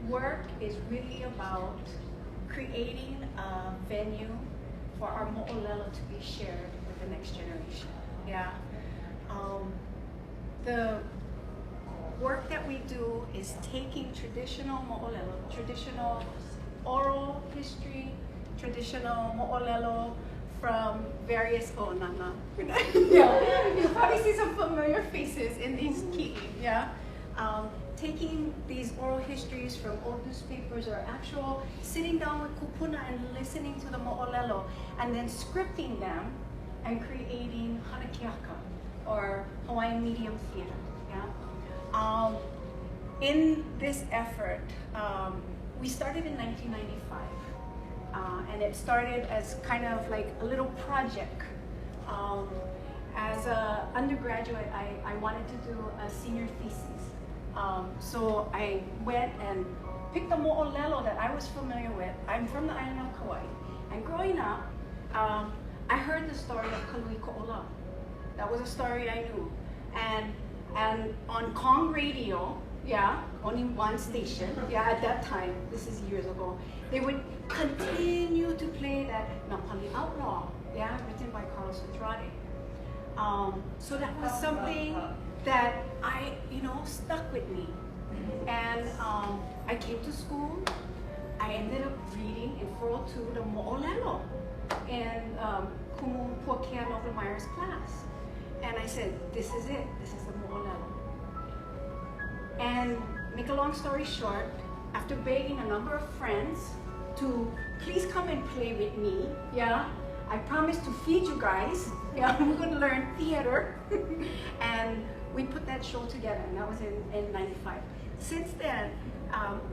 work is really about creating a venue for our mo'olelo to be shared with the next generation. Yeah. The work that we do is taking traditional mo'olelo, traditional oral history, traditional mo'olelo from various, yeah, you probably see some familiar faces in these ki'i, yeah? Taking these oral histories from old newspapers or actual sitting down with kupuna and listening to the mo'olelo and then scripting them and creating Hana Keaka or Hawaiian medium theater, yeah? In this effort, we started in 1995. And it started as kind of like a little project. As an undergraduate, I wanted to do a senior thesis. So I went and picked the mo'olelo that I was familiar with. I'm from the island of Kauai. And growing up, I heard the story of Kalui Ko'ola. That was a story I knew. And on Kong radio, yeah, only one station, yeah, at that time, this is years ago, they would continue to play that Napali Outlaw, yeah, written by Carlos Andrade. So that was something that stuck with me. And I came to school, I ended up reading in 402 the Mo'olelo in Kumu Puakea Nova Meyer's class. And I said, this is it, this is the Mo'olelo. And make a long story short, after begging a number of friends to please come and play with me, yeah, I promised to feed you guys, yeah, we're gonna learn theater. And we put that show together, and that was in 95. Since then,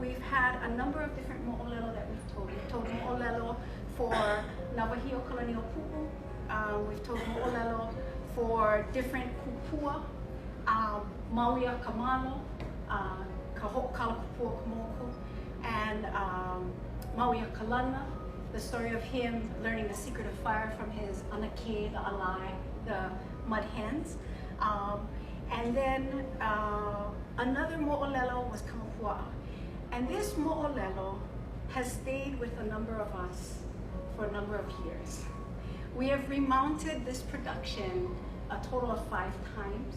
we've had a number of different mo'olelo that we've told. We've told mo'olelo for Navahio Colonial Pu'u. We've told mo'olelo for different kupua, Mauia Kamalo, Kaho'okala Kupua Kamoku, and Mauia Kalana, the story of him learning the secret of fire from his anake, the alai, the mud hens. And then another mo'olelo was Kamapua'a. And this mo'olelo has stayed with a number of us for a number of years. We have remounted this production a total of 5 times.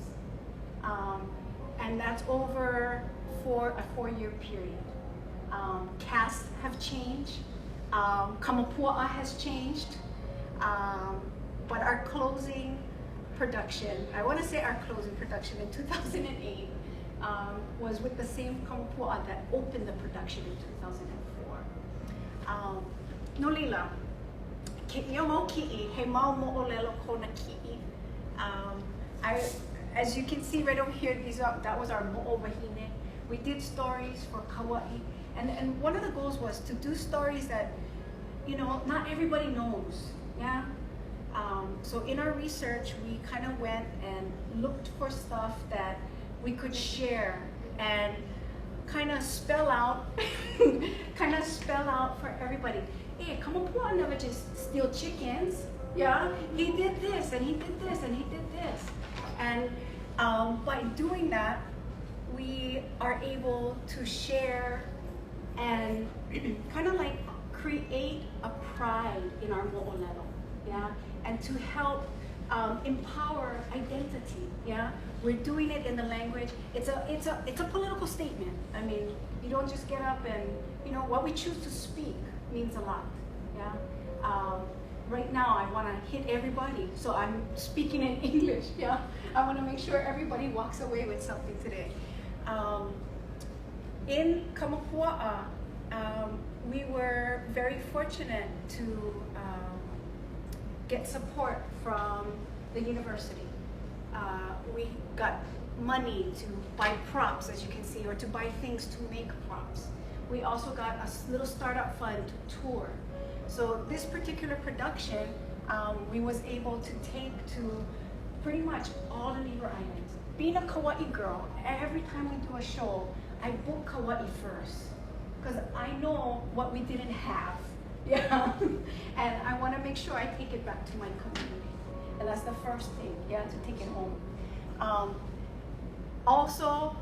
And that's over a 4-year period. Casts have changed. Kamapua'a has changed. But our closing production, I want to say our closing production in 2008 was with the same Kamapua'a that opened the production in 2004. No lila, ke ia mau ki'i, he mau mo'olelo kona ki'i. As you can see right over here, that was our mo'o wahine. We did stories for Kauai, and one of the goals was to do stories that, not everybody knows, yeah? So in our research, we kind of went and looked for stuff that we could share and kind of spell out for everybody. Hey, Kamapua'a never just steal chickens, yeah? He did this, and he did this, and he did this. And by doing that, we are able to share and kind of like create a pride in our mo'olelo, yeah? And to help empower identity, yeah? We're doing it in the language. It's a political statement. I mean, you don't just get up and, what we choose to speak means a lot, yeah? Right now, I want to hit everybody, so I'm speaking in English, yeah? I want to make sure everybody walks away with something today. In Kamapua'a, we were very fortunate to get support from the university. We got money to buy props, as you can see, or to buy things to make props. We also got a little startup fund to tour. So this particular production, we was able to take to pretty much all the neighbor islands. Being a Kauai girl, every time we do a show, I book Kauai first, because I know what we didn't have, yeah? And I want to make sure I take it back to my community. And that's the first thing, yeah, to take it home. Also,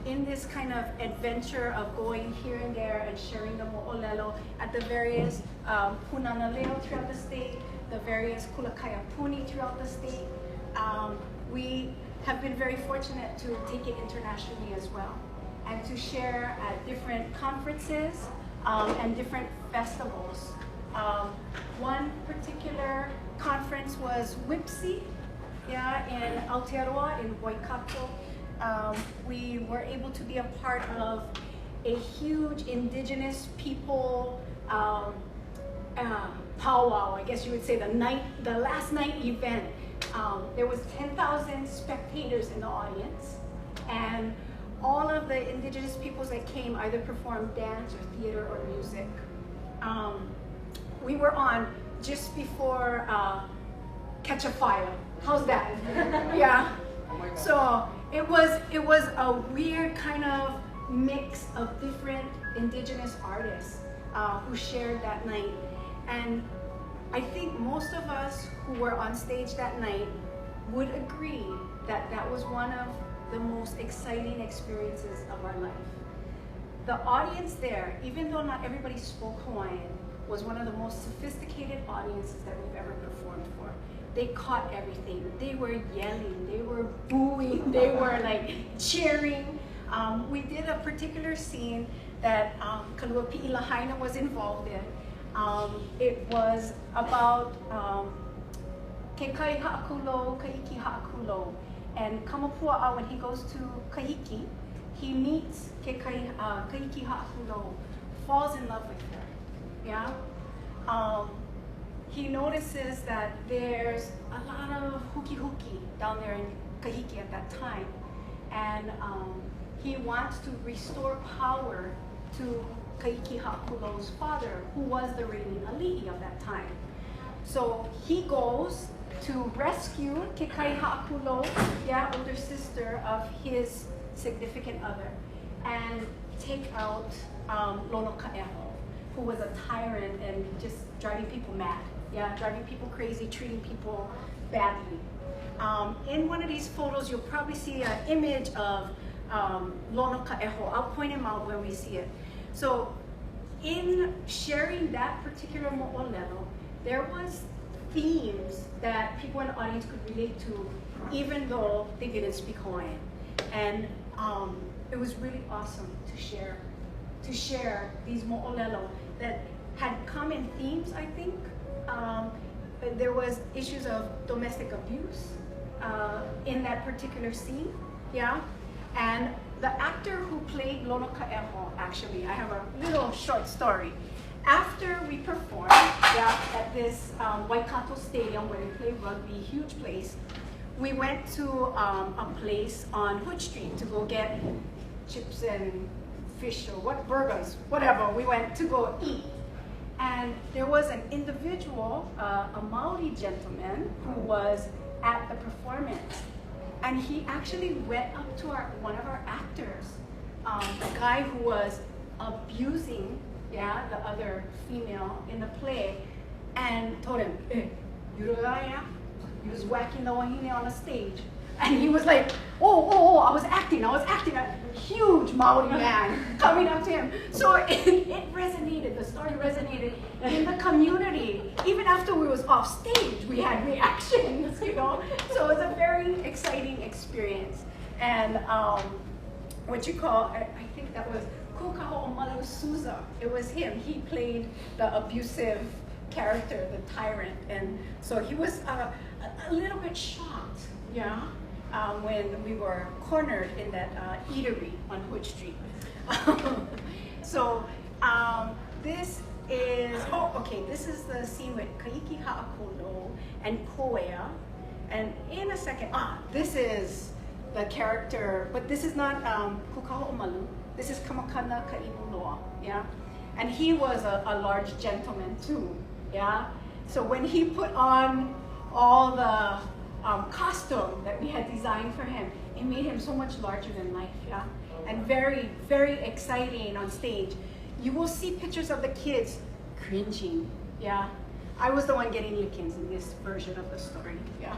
in this kind of adventure of going here and there and sharing the mo'olelo at the various punanaleo throughout the state, the various kulakaya puni throughout the state, we have been very fortunate to take it internationally as well, and to share at different conferences and different festivals. One particular conference was WIPSI, yeah, in Aotearoa in Waikato. We were able to be a part of a huge indigenous people powwow, I guess you would say, the last night event. There was 10,000 spectators in the audience, and all of the indigenous peoples that came either performed dance or theater or music. We were on just before Catch a Fire. How's that? Yeah. So it was a weird kind of mix of different indigenous artists who shared that night. And I think most of us who were on stage that night would agree that that was one of the most exciting experiences of our life. The audience there, even though not everybody spoke Hawaiian, was one of the most sophisticated audiences that we've ever performed for. They caught everything. They were yelling, they were booing, they were like cheering. We did a particular scene that Kaluapi'i Lahaina was involved in. It was about ke kai ha'akulo, kaiki ha'akulo. And Kamapua'a, when he goes to Kahiki, he meets ke kai kaiki ha'akulo, falls in love with her. Yeah? He notices that there's a lot of huki down there in Kahiki at that time. And he wants to restore power to Kaiki Ha'akulo's father, who was the reigning ali'i of that time. So he goes to rescue Kekai Ha'akulo, yeah, older sister of his significant other, and take out Lono Ka'eho, who was a tyrant and just driving people mad, yeah, driving people crazy, treating people badly. In one of these photos, you'll probably see an image of Lono Ka'eho. I'll point him out when we see it. So in sharing that particular mo'olelo, there was themes that people in the audience could relate to, even though they didn't speak Hawaiian. And it was really awesome to share these mo'olelo that had common themes, I think. There was issues of domestic abuse in that particular scene, yeah? And the actor who played Lono Ka'eho, actually, I have a little short story. After we performed, yeah, at this Waikato Stadium where they play rugby, huge place, we went to a place on Hood Street to go get chips and fish or what, burgers, whatever. We went to go eat. And there was an individual, a Maori gentleman, who was at the performance. And he actually went up to one of our actors, the guy who was abusing, yeah, the other female in the play, and told him, "Hey, you know that, yeah? He was whacking the wahine on the stage." And he was like, oh, I was acting, a huge Maori man coming up to him. So it resonated, the story resonated in the community. Even after we was off stage, we had reactions, you know? So it was a very exciting experience. And what you call, I think that was Kukaho Omalu Souza. It was him. He played the abusive character, the tyrant. And so he was a little bit shocked, yeah, when we were cornered in that eatery on Hood Street. So this is, this is the scene with Kaiki Ha'akulo and Koea. And in a second, this is the character, but this is not Kukaho Omalu. This is Kamakana Ka'imuloa, yeah? And he was a large gentleman too, yeah? So when he put on all the costume that we had designed for him, it made him so much larger than life, yeah? And very, very exciting on stage. You will see pictures of the kids cringing, yeah? I was the one getting lickings in this version of the story, yeah?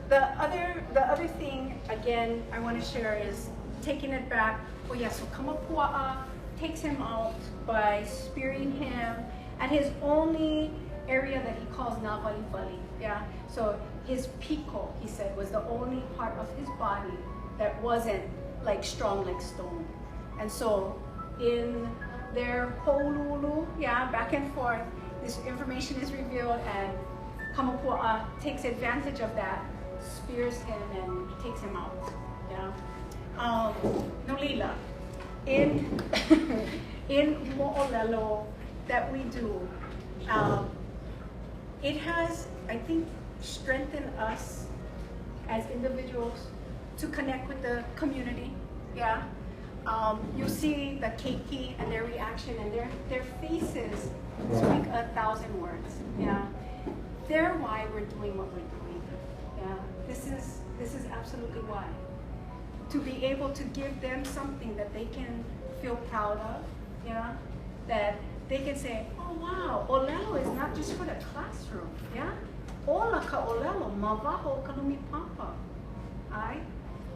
the other thing, again, I want to share is taking it back. Oh yeah, so Kamapua'a takes him out by spearing him at his only area that he calls Navalivali. Yeah, so his pico, he said, was the only part of his body that wasn't like strong like stone. And so in their Polulu, yeah, back and forth, this information is revealed, and Kamapua'a takes advantage of that, spears him, and takes him out. Yeah. Nolila, in in Mo'olelo that we do, it has, I think, strengthened us as individuals to connect with the community. Yeah. You see the keiki and their reaction, and their faces speak 1,000 words. Yeah. They're why we're doing what we're doing. Yeah. This is absolutely why. To be able to give them something that they can feel proud of. Yeah. That they can say, oh wow, Olelo is not just for the classroom. Yeah. Ola ka Olelo, mavaho kanumi papa. Ai.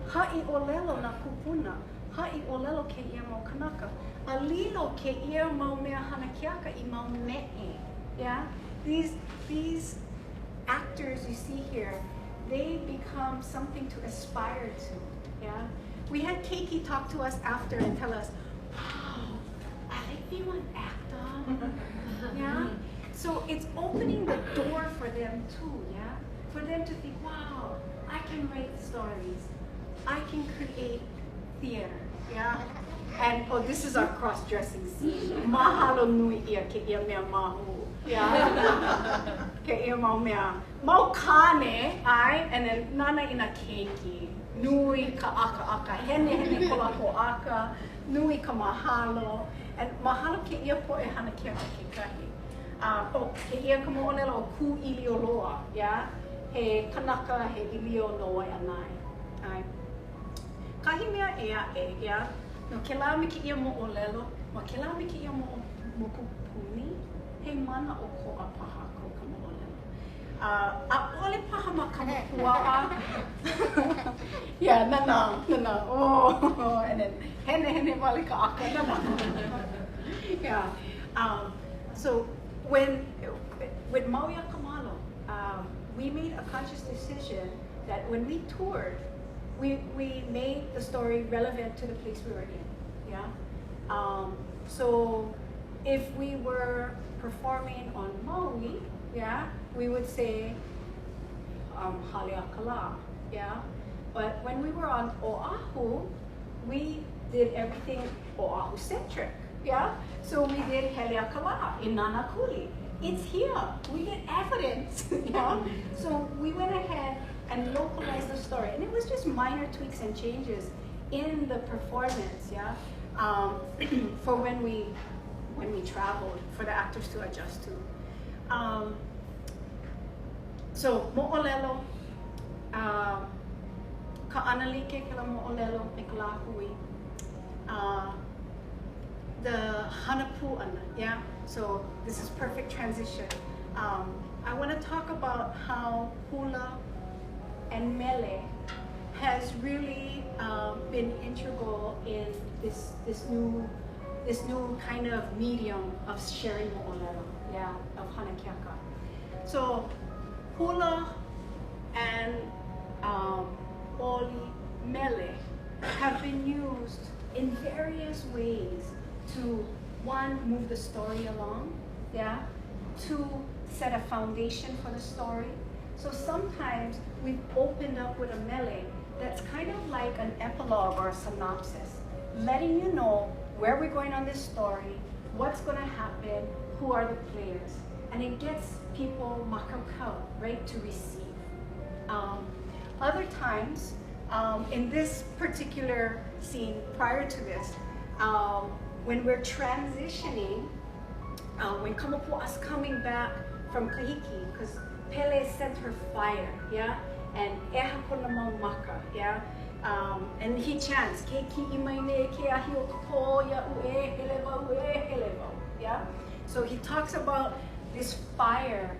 Ha'i Olelo na kupuna. Ha'i Olelo ke ia mau kanaka. Alilo ke ia mau mea hana Keaka I mau me'e. Yeah? These actors you see here, they become something to aspire to. Yeah? We had Keiki talk to us after and tell us, wow, I think they want actor. Yeah? So it's opening the door for them too, yeah? For them to think, wow, I can write stories. I can create theater, yeah? And, oh, this is our cross-dressing scene. Mahalo nui ia ke ia mea mahu, yeah? Ke ia mau mea. Mau kane, ai, and then nana ina keiki. Nui ka aka, hene kolako aka, nui ka mahalo. And mahalo ke ia po e hana Keaka ke kahi. Oh, ke ia ka mo'olelo o ku ilio loa, yeah? He kanaka, he ilio loa anai, ai. Kahi mea ea e, yeah? No ke la me ke ia mo'olelo, ma ke la me ke ia mokupuni, he mana o ko a paha ko ka mo'olelo. A ole paha ma ka mo'ua'a. Yeah, nana, oh, and then hene wale ka aka, nana. Yeah, so when with Mauia Kamalo, we made a conscious decision that when we toured, we made the story relevant to the place we were in. Yeah. So if we were performing on Maui, yeah, we would say Haleakala, yeah. But when we were on Oahu, we did everything Oahu centric. Yeah, so we did Haleakala in Nanakuli. It's here. We get evidence. Yeah, so we went ahead and localized the story, and it was just minor tweaks and changes in the performance. Yeah, for when we traveled, for the actors to adjust to. So mo'olelo, ka'analike ke la mo'olelo me ka la hui. The Hana Pu'ana, yeah? So this is perfect transition. I want to talk about how hula and mele has really been integral in this new kind of medium of sharing mo'olelo, yeah, of Hana Keaka. So hula and oli mele have been used in various ways to, one, move the story along, yeah, two, set a foundation for the story. So sometimes we've opened up with a mele that's kind of like an epilogue or a synopsis, letting you know where we're going on this story, what's going to happen, who are the players, and it gets people makakau, right, to receive. Other times, in this particular scene, prior to this, when we're transitioning, when Kamapua's coming back from Kahiki, because Pele sent her fire, yeah, and Eha Konamau Maka, yeah, and he chants, Ke ki imaine ke ahi o kapo ya ue heleva, yeah. So he talks about this fire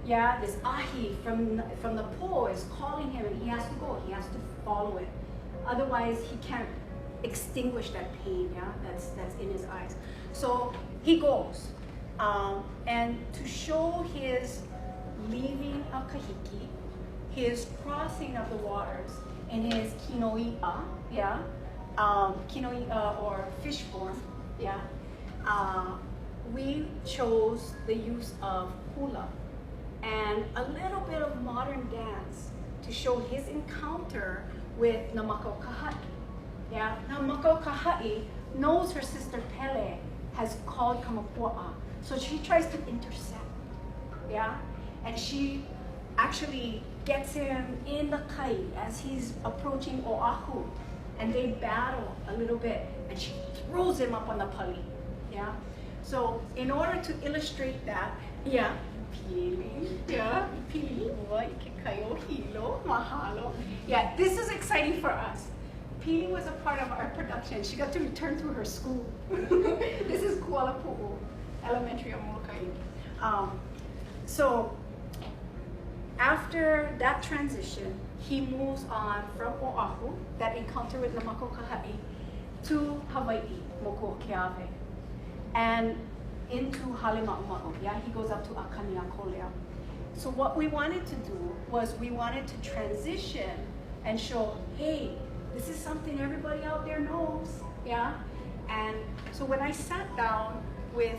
yeah, this ahi from the pole is calling him, and he has to go. He has to follow it. Otherwise, he can't extinguish that pain, yeah, that's in his eyes. So he goes, and to show his leaving of Kahiki, his crossing of the waters, and his kinoi'a, yeah, kinoi'a or fish form, yeah, we chose the use of hula and a little bit of modern dance to show his encounter with Namako Kahai. Yeah, Namako Kahai knows her sister Pele has called Kamapua'a, so she tries to intercept. Yeah, and she actually gets him in the kai as he's approaching Oahu, and they battle a little bit, and she throws him up on the pali. Yeah, so in order to illustrate that, yeah, pili, yeah, pili, mahalo. Yeah, this is exciting for us. Pili was a part of our production. She got to return to her school. This is Kuala Pu'u Elementary on Molokai. So after that transition, he moves on from Oahu, that encounter with Namako Kahai, to Hawaii, Moko Keawe, and into Halema'uma'u. Yeah, he goes up to Akaniakolea. So what we wanted to do was we wanted to transition and show, hey, this is something everybody out there knows, yeah? And so when I sat down with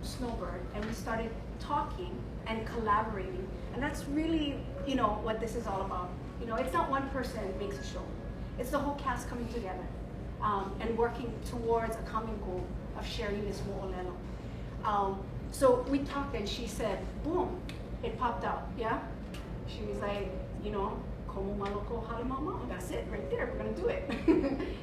Snowbird and we started talking and collaborating, and that's really, you know, what this is all about. You know, it's not one person makes a show. It's the whole cast coming together and working towards a common goal of sharing this mo'olelo. So we talked and she said, boom, it popped out, yeah? She was like, you know, komo maloko halimama, that's it right there, we're gonna do it.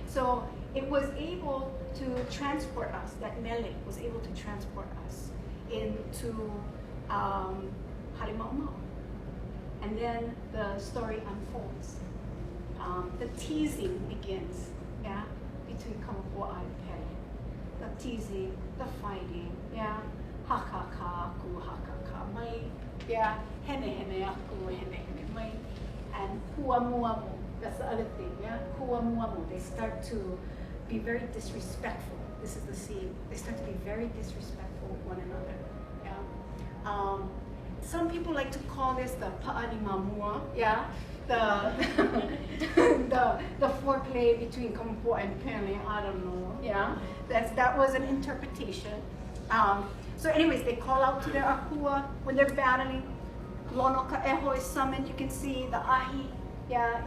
So it was able to transport us, that mele was able to transport us into Halima'uma'u. And then the story unfolds. The teasing begins, yeah, between Kamapua'a and Pele. The teasing, the fighting, yeah, hakaka, aku hakaka mai, yeah, hene hene aku, hene hene mai, and huamuamu, that's the other thing, yeah, huamuamu, they start to be very disrespectful. This is the scene. They start to be very disrespectful with one another, yeah. Some people like to call this the pa'ani mamua, yeah, the foreplay between Kamapua'a and Pele. I don't know, yeah, that was an interpretation. So anyways, they call out to their akua when they're battling. Lono ka'eho is summoned. You can see the ahi, yeah,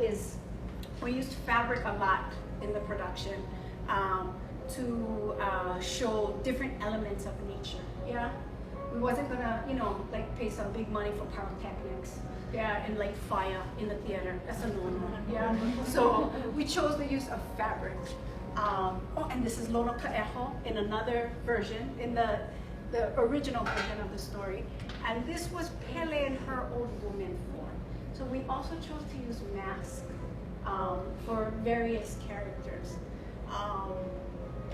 we used fabric a lot in the production to show different elements of nature, yeah. We wasn't gonna, you know, like pay some big money for pyrotechnics, yeah, and like fire in the theater. That's a no-no, yeah. So we chose the use of fabric. Oh, and this is Lono Ka'eho in another version, in the original version of the story. And this was Pele in her old woman form. So we also chose to use masks for various characters.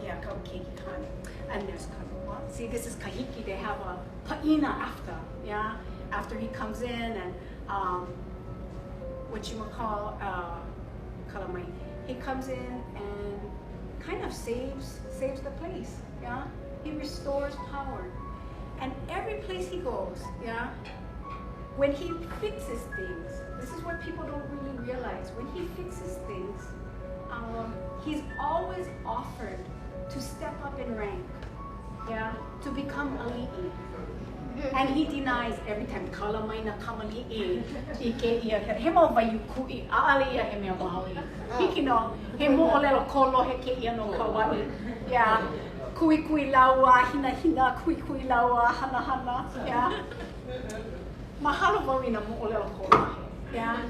Yeah, called Keaka, and there's Kanua. See, this is Kahiki. They have a pa'ina after, yeah, after he comes in and what you would call kalamai. He comes in and kind of saves the place, yeah. He restores power, and every place he goes, yeah. When he fixes things, this is what people don't really realize. When he fixes things, he's always offered to step up in rank, yeah, to become a li'i. And he denies every time. Kalamai na kamali'i, ike ia he mau vaiuku'i, aali ia he mea maui. Hiki no, he mo'olelo kolo he ke ia no kawaii. Yeah, kui kui laua, hina hina, kui kui laua, hana hana, yeah. Mahalo wau i na mo'olelo kolo he, yeah.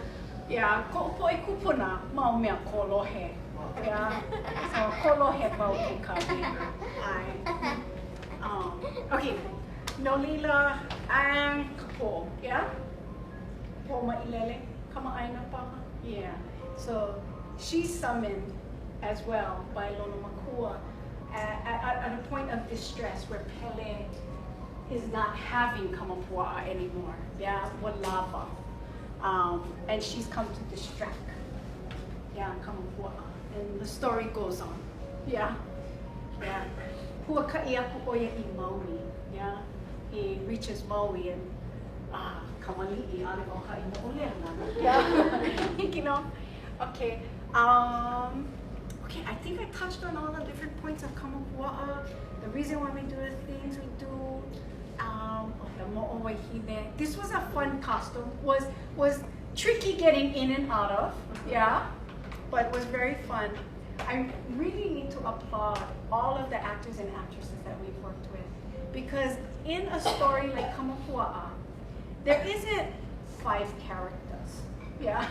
Yeah, ko poi kupuna, mau mea kolo he. Yeah, so kolo he wau ke kawi. Okay, Nolila ang kapo, yeah? Po mailele, kamaaina pa. Yeah, so she's summoned as well by Lono Makua at a point of distress where Pele is not having Kamapua anymore. Yeah, Walava. And she's come to distract. Yeah, Kamapua. And the story goes on. Yeah. Yeah. Huaka'iaku oya I Maui. Yeah. He reaches Maui and kamali'i ale o ha'i mo'olelo. Yeah. You know. Okay. Okay, I think I touched on all the different points of Kamapua'a, the reason why we do the things we do, the mo'o wahine. This was a fun costume. Was tricky getting in and out of, yeah, but was very fun. I really need to applaud all of the actors and actresses that we've worked with, because in a story like Kamapua'a, there isn't 5 characters, yeah.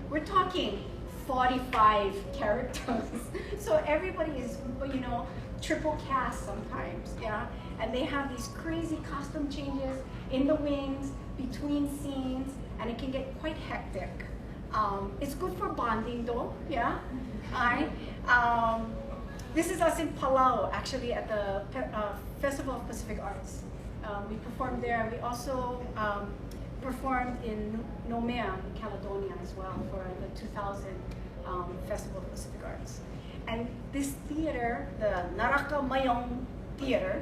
We're talking 45 characters. So everybody is, you know, triple cast sometimes, yeah? And they have these crazy costume changes in the wings, between scenes, and it can get quite hectic. It's good for bonding though, yeah? This is us in Palau, actually, at the Festival of Pacific Arts. We performed there. We also performed in Nomea, Caledonia as well for the 2000 Festival of Pacific Arts. And this theater, the Naraka Mayong Theater,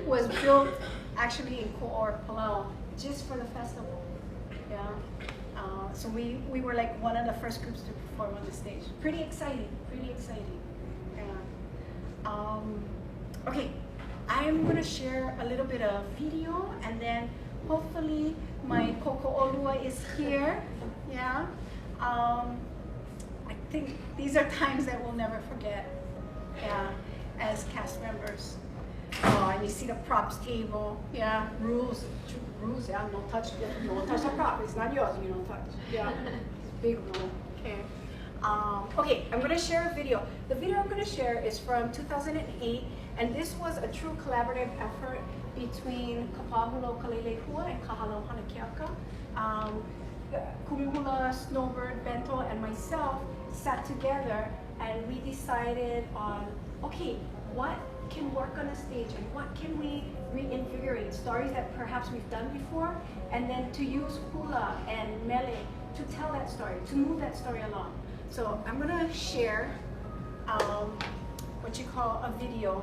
was built actually in Ko'or, Palau, just for the festival. Yeah. So we were like one of the first groups to perform on the stage. Pretty exciting, pretty exciting. Yeah. Okay, I'm gonna share a little bit of video, and then hopefully my koko'olua is here. Yeah. I think these are times that we'll never forget. Yeah, as cast members. And you see the props table. Yeah, rules. Yeah, no touch the prop. It's not yours. You don't touch. Yeah, big rule. Okay. Okay, I'm gonna share a video. The video I'm gonna share is from 2008, and this was a true collaborative effort between Kapahulo Kalelehua and Kahalo Hana Keaka. Kumula, Snowbird, Bento, and myself sat together and we decided on, okay, what can work on a stage and what can we reinvigorate, stories that perhaps we've done before, and then to use hula and mele to tell that story, to move that story along. So I'm gonna share what you call a video.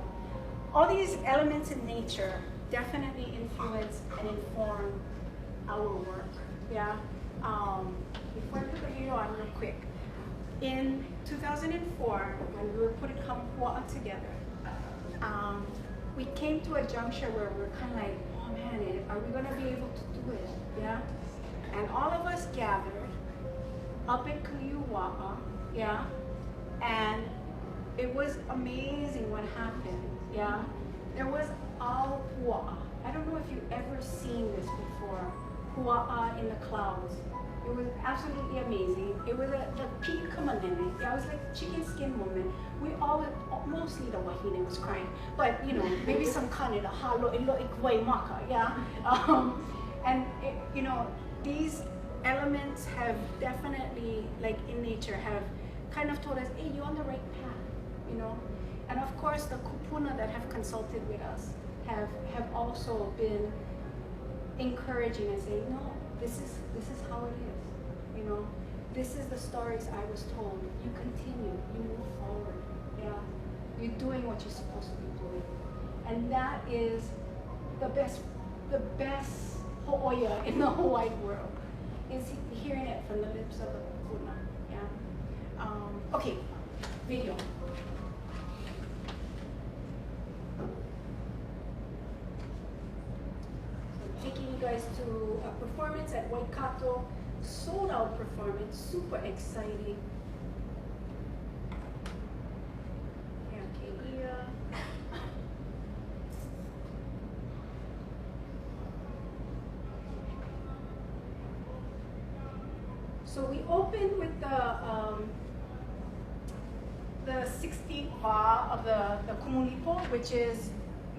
All these elements in nature definitely influence and inform our work, yeah? Before I put the video on real quick, in 2004, when we were putting Kamapua'a together, we came to a juncture where we were kind of like, oh man, are we gonna be able to do it, yeah? And all of us gathered up in Kuiuwa'a, yeah? And it was amazing what happened, yeah? There was all pua'a. I don't know if you've ever seen this before, pua'a in the clouds. It was absolutely amazing. It was the peak kamanene. Yeah, it was like chicken skin moment. We all, mostly the wahine was crying, but you know, maybe some kane, the halo, ilo ikwai maka, yeah? And it, you know, these elements have definitely, like in nature, have kind of told us, hey, you're on the right path, you know? And of course, the kupuna that have consulted with us have also been encouraging and saying, no, this is how it is, you know? This is the stories I was told. You continue, you move forward, yeah? You're doing what you're supposed to be doing. And that is the best ho'oya in the whole wide world, is hearing it from the lips of the kupuna, yeah? Okay, video. Taking you guys to a performance at Waikato, sold out performance, super exciting. So we opened with the 16th va of the Kumulipo, which is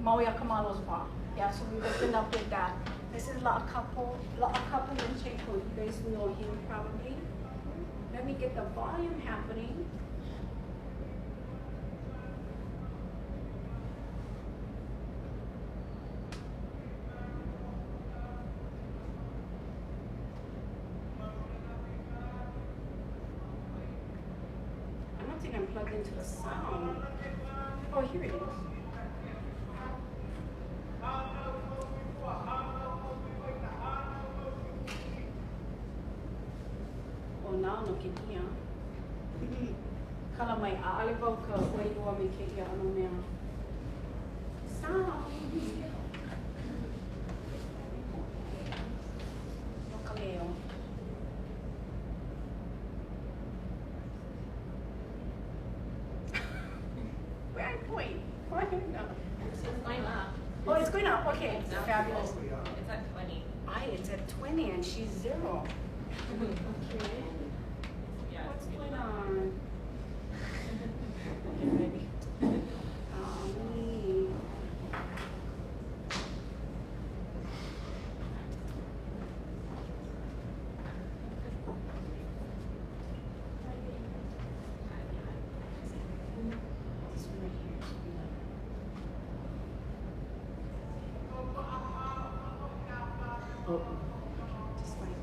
Mauia Kamalo's va. Yeah, so we opened up with that. This is La'akapo Lenchenko. You guys know him probably. Let me get the volume happening. plugged into the sound. Oh, here it is. Oh, now no ke ia. Kala mai aale wau ka wailua me ke ia ano mea. Sound. No ka leo. Where I point? Oh, no. It's going up. Oh, it's going up. Okay, It's up. fabulous. It's at 20. It's at 20 and she's 0. Okay. Yeah. What's going on? Get ready. Me. This one right here. Oh. Just like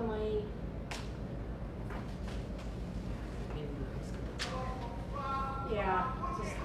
my yeah, just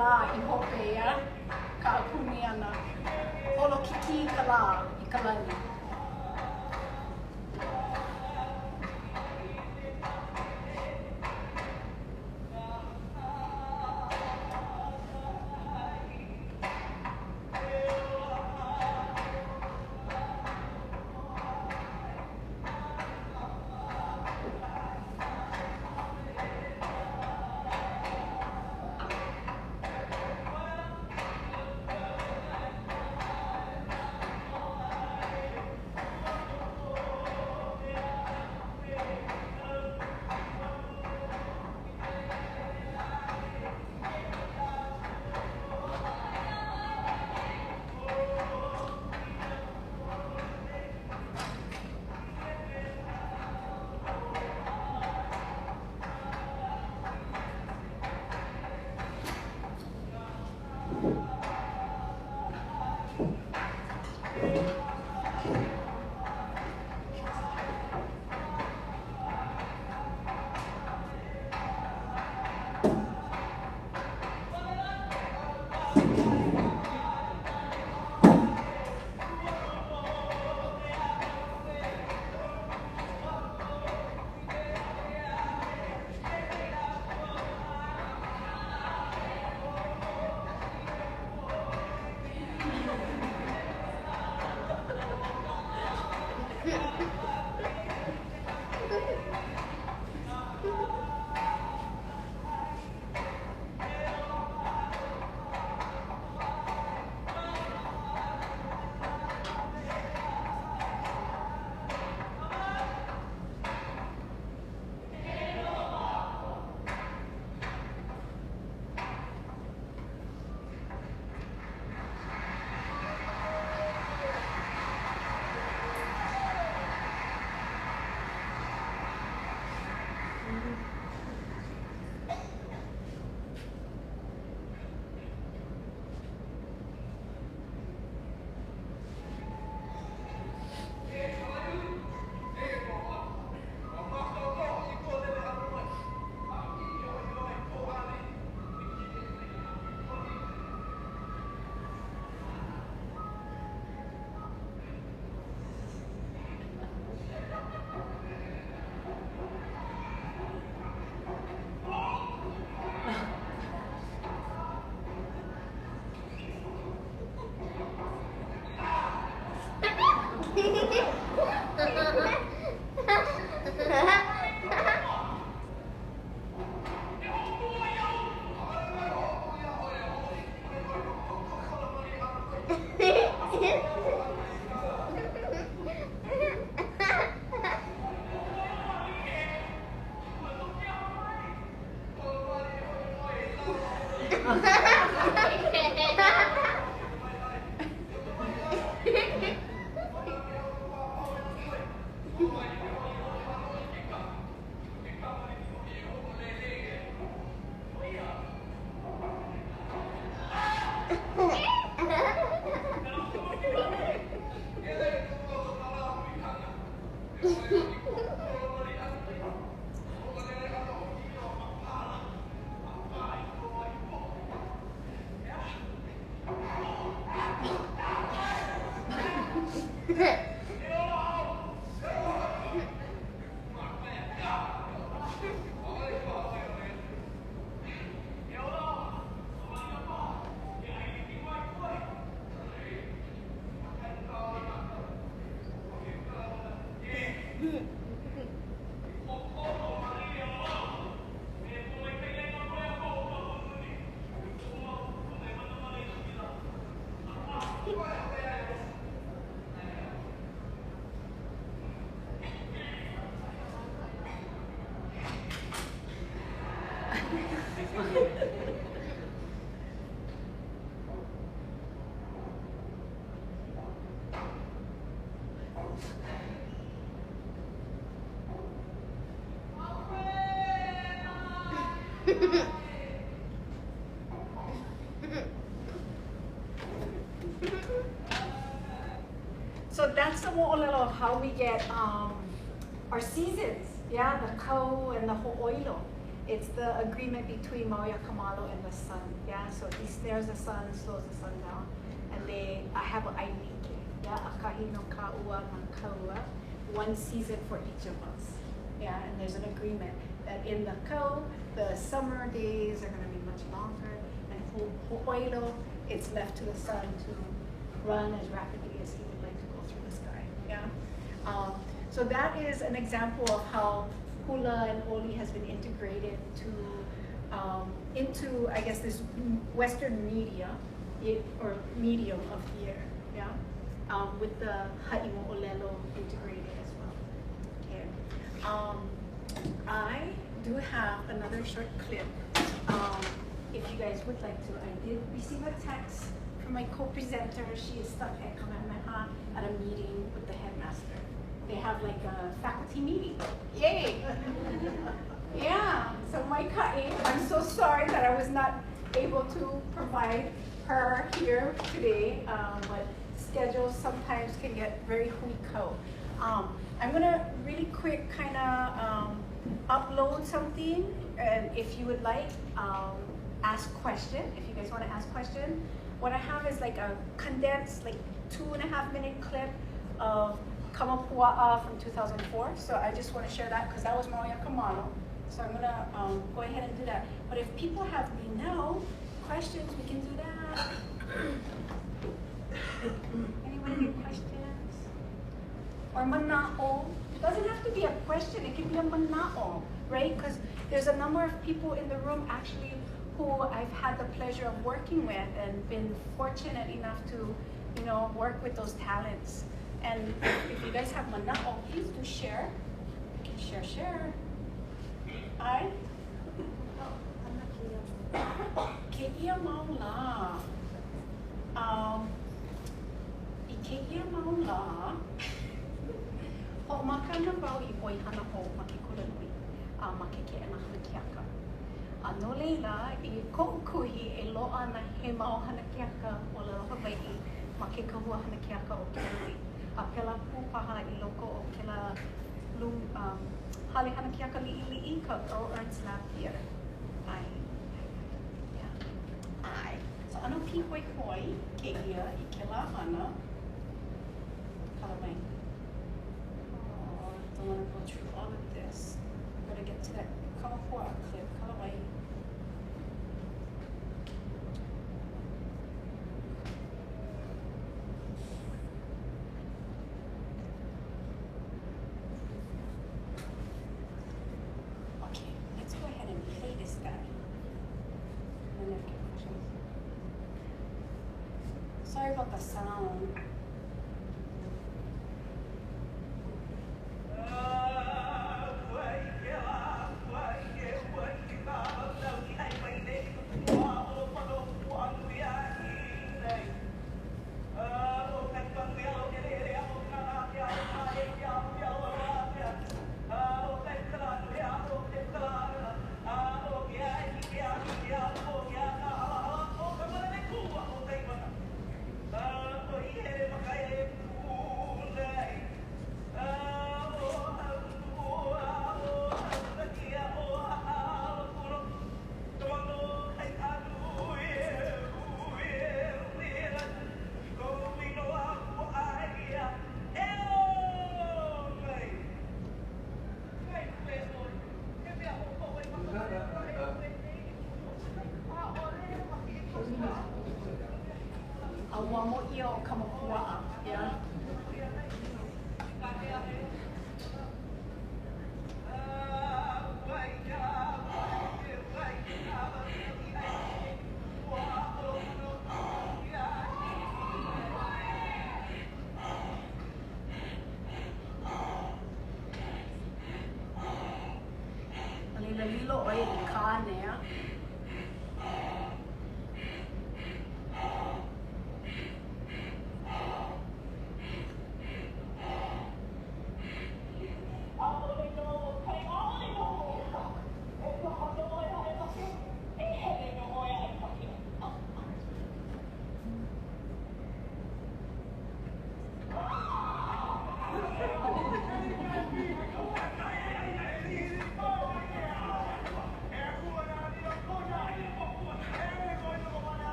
la I hope ia, ka apuni ana. Holo kiki ka la I ka lani. So that's the mo'olelo, how we get our seasons, yeah, the kau and the ho'oilo. it's the agreement between Maui Kamalo and the sun. Yeah, so he snares the sun, slows the sun down, and I have an ailike. Yeah, akahi no kaua man kaua, one season for each of us. Yeah, and there's an agreement that in the kau, the summer days are going to be much longer, and ho'oilo, it's left to the sun to run as rapidly as he would like to go through the sky. Yeah. So that is an example of how hula and oli has been integrated into I guess this Western media or medium of theater. Yeah. With the ha'imo'olelo integrated as well. Okay. I do have another short clip. If you guys would like to, I did receive a text from my co-presenter. She is stuck at Kamehameha at a meeting with the headmaster. They have like a faculty meeting. Yay! Yeah, so my ka'i, I'm so sorry that I was not able to provide her here today, but schedules sometimes can get very huiko. I'm gonna really quick kind of upload something, and if you would like, ask question, if you guys want to ask question. What I have is like a condensed, like 2.5 minute clip of Kamapua'a from 2004. So I just want to share that because that was Maui Kamalo. So I'm gonna go ahead and do that. But if people have questions, we can do that. Anybody get questions? Or mana'o. It doesn't have to be a question, it can be a mana'o, right? Because there's a number of people in the room actually who I've had the pleasure of working with and been fortunate enough to, work with those talents. And if you guys have mana'o, please do share. You can share. Keia maula. Keia maula. Ho'omaka wau I oi hana ho ma ke kulanui. Ma ke ana hana keaka. No leila, I ko'u kuhi e lo'a na he mao hana keaka o le Hawaii ma ke kahua hana keaka o Kealui. A pela pupaha I loko o kela hale hana keaka li'i ka Earl Ernst Lab Theater. Ai. So ano pi hoi hoi ke ia I kela hana. Kalawai. Don't want to go through all of this. I'm going to get to that Kamapua clip. Kalawai. Okay, let's go ahead and play this guy. And then get questions. Sorry about the sound.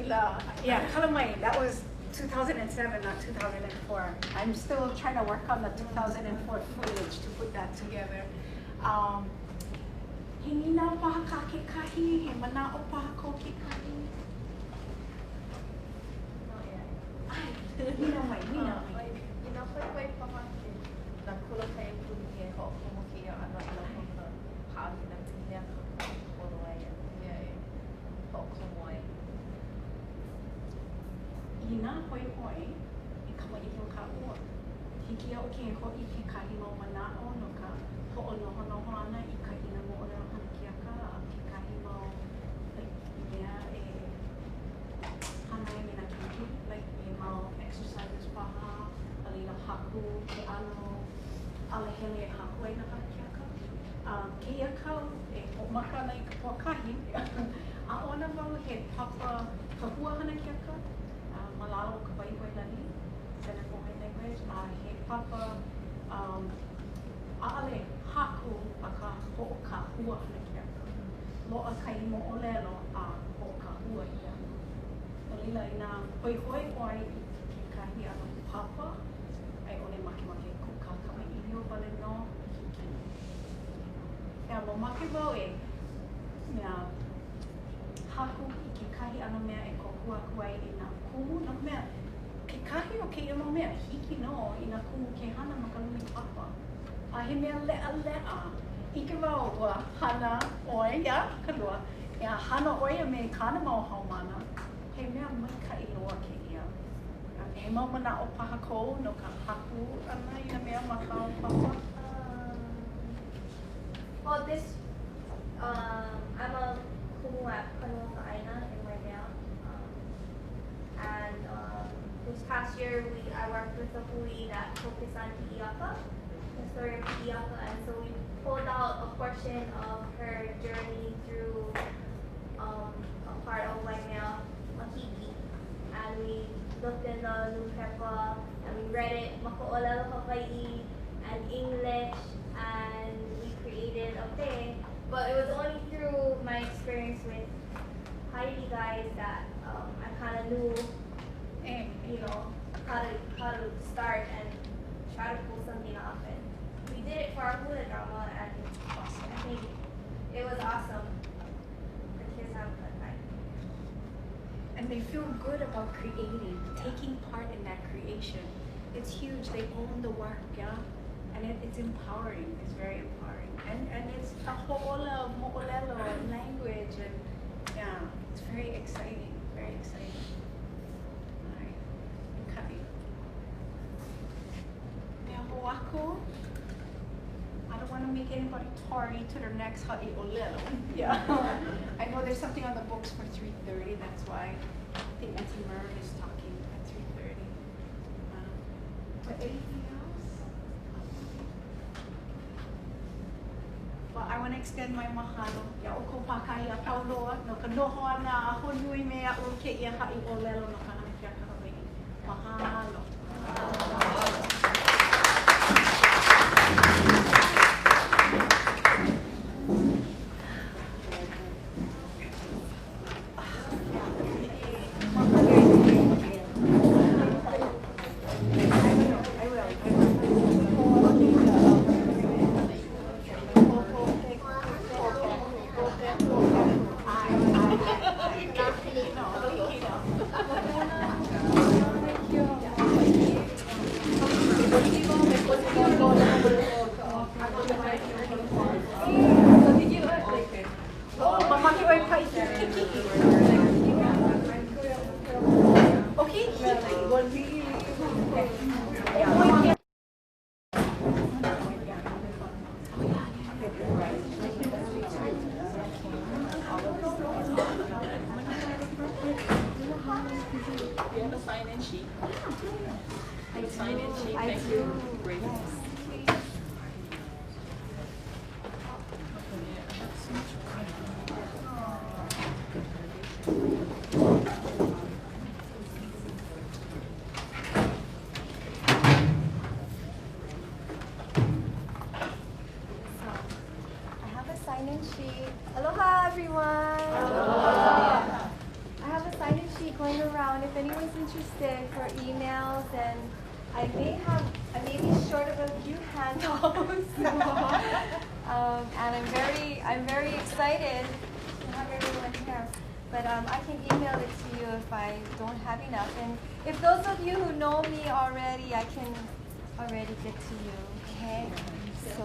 Kalamai, that was 2007, not 2004. I'm still trying to work on the 2004 footage to put that together. Hinina paha ka ke kahi, he mana'o paha ko ke kahi. Nina mai. Ina hoi hoi, I kama I ka ua. Hiki au ke ho I ke kahi mau mana'o no ka ho'onohonoho ana I ka ina mo'olelo hana Keaka a ke kahi mau mea hana me na keiki, mau exercises paha, alina haku, ke ano, alehele haku ai na hana Keaka. Keia kau omaka ana I ka puakahi, a'ona wau he papa kahua hana Keaka. Malalo ka waiwai lani, Center for High Language, he papa a'ale haku a ka ho'okahua hana Keaka. Lo'a kai mo'olelo a ho'okahua ia. Olila I nā hoihoi oi ke kahi ana papa, ai ole makemake ko ka kamaʻilio wale no hiki. Ea mamake wau mea haku I ke kahi ana mea kokua aku ai I nā kumu na mea ke kahi o keia mau mea hiki no I nā kumu ke hana no ka lumi papa. A he mea le'a. Ike wau ua hana oi ia kalua. Ea hana oi me kāna mau haumana. He mea maikaʻi loa keia. He mau mana'o paha kou no ka haku ana I nā mea makao papa. Well, I'm a kumu at Kanoa Ka'aina in Waimea. And this past year, I worked with a hui that focused on Keaka, the story of Keaka, and so we pulled out a portion of her journey through a part of Waimea, Makiki, and we looked in the newspaper and we read it Maka'olelo Hawaii and English, and we created a thing. But it was only through my experience with Heidi guys that I kind of knew, how to start and try to pull something off. And we did it for our hula drama, and I think it was awesome. The kids have a good time. And they feel good about creating, taking part in that creation. It's huge. They own the work, yeah? And it's empowering. It's very empowering. And it's a ho'ola, mo'olelo language, and yeah, it's very exciting. Very exciting. All right. Okay. Now, ho'ako. I don't want to make anybody tardy to their next ha'i'olelo. Yeah. I know there's something on the books for 3:30. That's why I think Auntie Merv is talking at 3:30. But anything else? Well, I want to extend my mahalo. Ya oko pakahi a pauloa no ka noho ana a honui mea o ke ia ha'i'olelo no ka hana Keaka Hawaii. Mahalo. going around if anyone's interested for emails, and I may be short of a few handouts. And I'm very excited to have everyone here. But I can email it to you if I don't have enough. And if those of you who know me already, I can already get to you. Okay? So.